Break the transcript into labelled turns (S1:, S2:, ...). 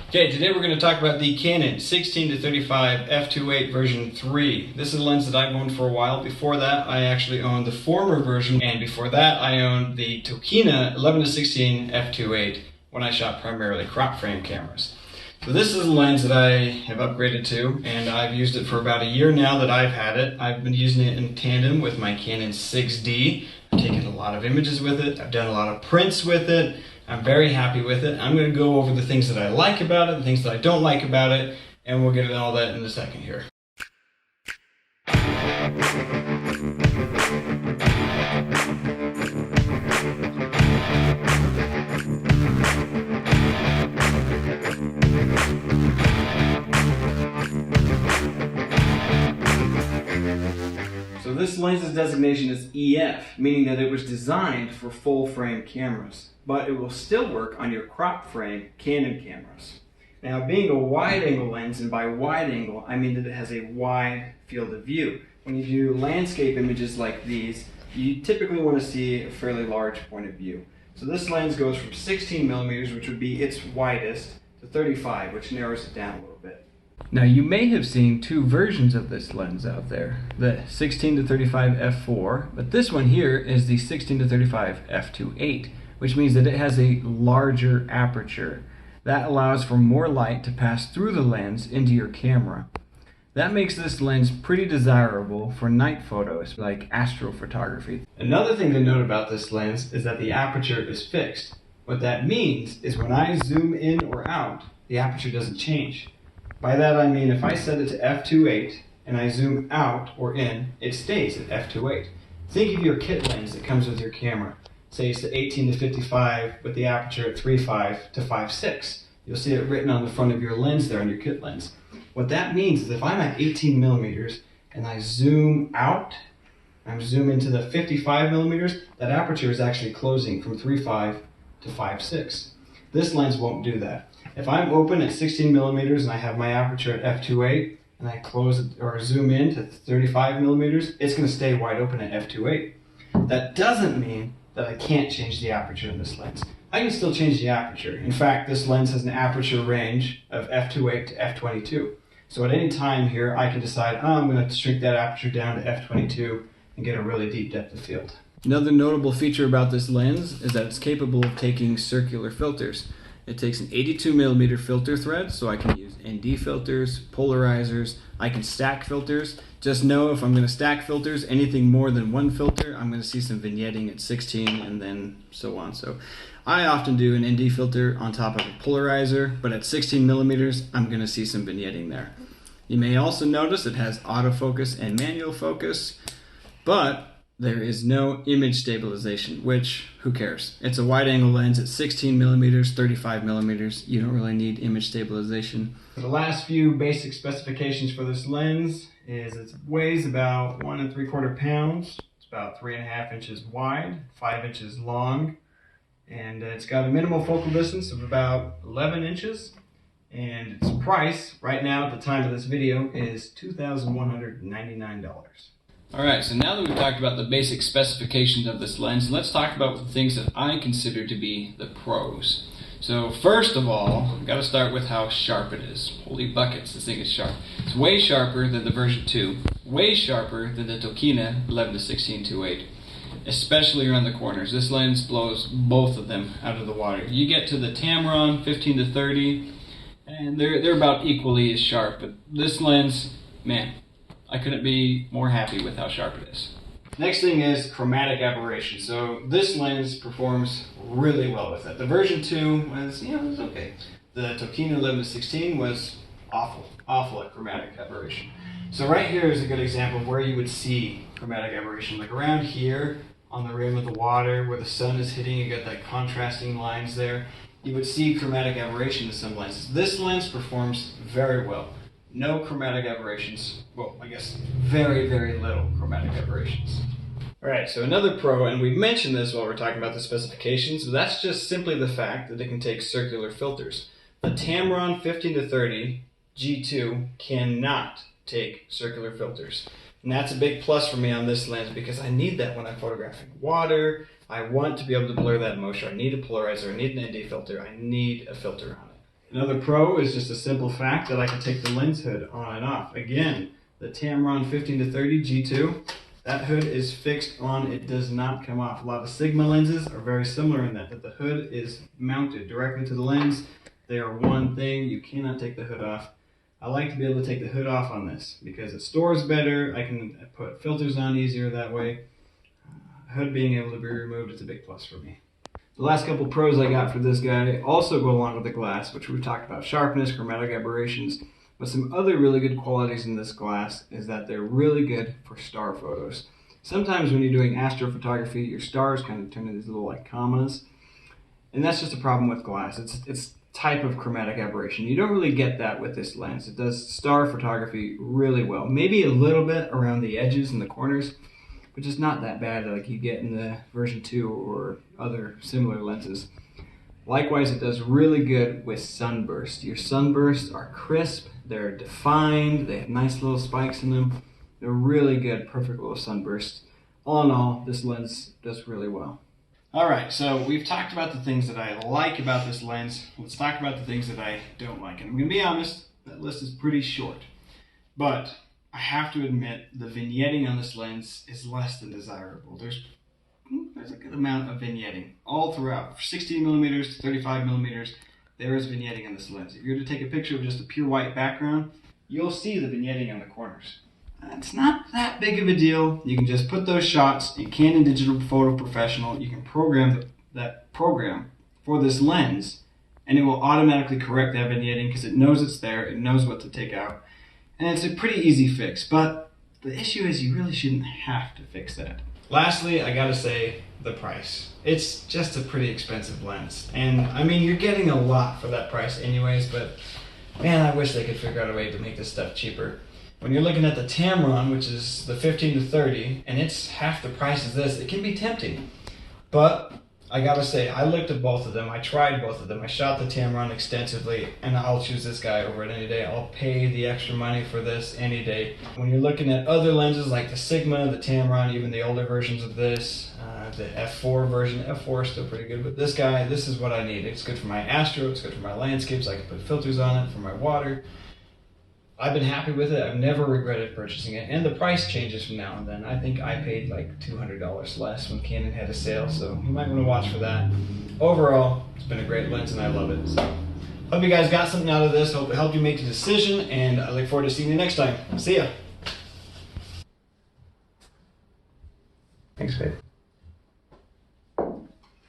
S1: Okay, today we're going to talk about the Canon 16-35 f2.8 version 3. This is a lens that I've owned for a while. Before that, I actually owned the former version, and before that, I owned the Tokina 11-16 f2.8 when I shot primarily crop frame cameras. So this is a lens that I have upgraded to, and I've used it for about a year now that I've had it. I've been using it in tandem with my Canon 6D. I've taken a lot of images with it. I've done a lot of prints with it. I'm very happy with it. I'm going to go over the things that I like about it, the things that I don't like about it, and we'll get into all that in a second here. So this lens's designation is EF, meaning that it was designed for full frame cameras, but it will still work on your crop frame Canon cameras. Now, being a wide angle lens, and by wide angle I mean that it has a wide field of view. When you do landscape images like these, you typically want to see a fairly large point of view. So this lens goes from 16 millimeters, which would be its widest, to 35, which narrows it down a little bit. Now, you may have seen two versions of this lens out there, the 16-35 f4, but this one here is the 16-35 f2.8, which means that it has a larger aperture. That allows for more light to pass through the lens into your camera. That makes this lens pretty desirable for night photos, like astrophotography. Another thing to note about this lens is that the aperture is fixed. What that means is when I zoom in or out, the aperture doesn't change. By that I mean if I set it to f2.8 and I zoom out or in, it stays at f2.8. Think of your kit lens that comes with your camera. Say it's the 18-55 with the aperture at 3.5 to 5.6. You'll see it written on the front of your lens there on your kit lens. What that means is if I'm at 18 millimeters and I zoom out, I'm zooming to the 55 millimeters, that aperture is actually closing from 3.5 to 5.6. This lens won't do that. If I'm open at 16 millimeters and I have my aperture at f2.8 and I close it or zoom in to 35 millimeters, it's going to stay wide open at f2.8. That doesn't mean that I can't change the aperture in this lens. I can still change the aperture. In fact, this lens has an aperture range of f2.8 to f22. So at any time here, I can decide, I'm going to shrink that aperture down to f22 and get a really deep depth of field. Another notable feature about this lens is that it's capable of taking circular filters. It takes an 82 millimeter filter thread, so I can use ND filters, polarizers, I can stack filters. Just know if I'm going to stack filters, anything more than one filter, I'm going to see some vignetting at 16 and then so on. So I often do an ND filter on top of a polarizer, but at 16 millimeters, I'm going to see some vignetting there. You may also notice it has autofocus and manual focus, but there is no image stabilization, which, who cares? It's a wide angle lens at 16 millimeters, 35 millimeters. You don't really need image stabilization. The last few basic specifications for this lens is it weighs about 1 3/4 pounds. It's about 3.5 inches wide, 5 inches long, and it's got a minimal focal distance of about 11 inches. And its price right now at the time of this video is $2,199. Alright, so now that we've talked about the basic specifications of this lens, let's talk about the things that I consider to be the pros. So first of all, we've got to start with how sharp it is. Holy buckets, this thing is sharp. It's way sharper than the version 2, way sharper than the Tokina 11-16 2.8, especially around the corners. This lens blows both of them out of the water. You get to the Tamron 15-30, and they're about equally as sharp, but this lens, man, I couldn't be more happy with how sharp it is. Next thing is chromatic aberration. So this lens performs really well with it. The version 2 was, it was okay. The Tokina 11-16 was awful at chromatic aberration. So right here is a good example of where you would see chromatic aberration. Like around here on the rim of the water where the sun is hitting, you got that contrasting lines there. You would see chromatic aberration in some lenses. This lens performs very well. No chromatic aberrations. Well, I guess very, very little chromatic aberrations. Alright, so another pro, and we mentioned this while we're talking about the specifications, but that's just simply the fact that it can take circular filters. The Tamron 15-30 G2 cannot take circular filters. And that's a big plus for me on this lens because I need that when I'm photographing water, I want to be able to blur that motion. I need a polarizer. I need an ND filter. I need a filter on it. Another pro is just a simple fact that I can take the lens hood on and off. Again, the Tamron 15-30 G2, that hood is fixed on, it does not come off. A lot of Sigma lenses are very similar in that the hood is mounted directly to the lens. They are one thing, you cannot take the hood off. I like to be able to take the hood off on this because it stores better, I can put filters on easier that way. Hood being able to be removed is a big plus for me. The last couple pros I got for this guy also go along with the glass, which we've talked about, sharpness, chromatic aberrations, but some other really good qualities in this glass is that they're really good for star photos. Sometimes when you're doing astrophotography, your stars kind of turn into these little like commas, and that's just a problem with glass. It's type of chromatic aberration. You don't really get that with this lens. It does star photography really well. Maybe a little bit around the edges and the corners, which is not that bad like you get in the version 2 or other similar lenses. Likewise, it does really good with sunburst. Your sunbursts are crisp, they're defined, they have nice little spikes in them. They're really good, perfect little sunbursts. All in all, this lens does really well. Alright, so we've talked about the things that I like about this lens. Let's talk about the things that I don't like. And I'm going to be honest, that list is pretty short. But I have to admit, the vignetting on this lens is less than desirable. There's a good amount of vignetting all throughout. 16 millimeters to 35 millimeters, there is vignetting on this lens. If you were to take a picture of just a pure white background, you'll see the vignetting on the corners. It's not that big of a deal. You can just put those shots in Canon Digital Photo Professional. You can program that program for this lens, and it will automatically correct that vignetting because it knows it's there, it knows what to take out. And it's a pretty easy fix, but the issue is you really shouldn't have to fix that. Lastly, I gotta say the price. It's just a pretty expensive lens. And I mean, you're getting a lot for that price anyways, but man, I wish they could figure out a way to make this stuff cheaper. When you're looking at the Tamron, which is the 15-30, and it's half the price as this, it can be tempting. But I gotta say, I looked at both of them, I tried both of them, I shot the Tamron extensively, and I'll choose this guy over it any day. I'll pay the extra money for this any day. When you're looking at other lenses like the Sigma, the Tamron, even the older versions of this, the F4 version, F4 is still pretty good, but this guy, this is what I need. It's good for my astro, it's good for my landscapes, I can put filters on it, for my water. I've been happy with it. I've never regretted purchasing it. And the price changes from now and then. I think I paid like $200 less when Canon had a sale, so you might want to watch for that. Overall, it's been a great lens and I love it. So, hope you guys got something out of this. Hope it helped you make a decision, and I look forward to seeing you next time. See ya.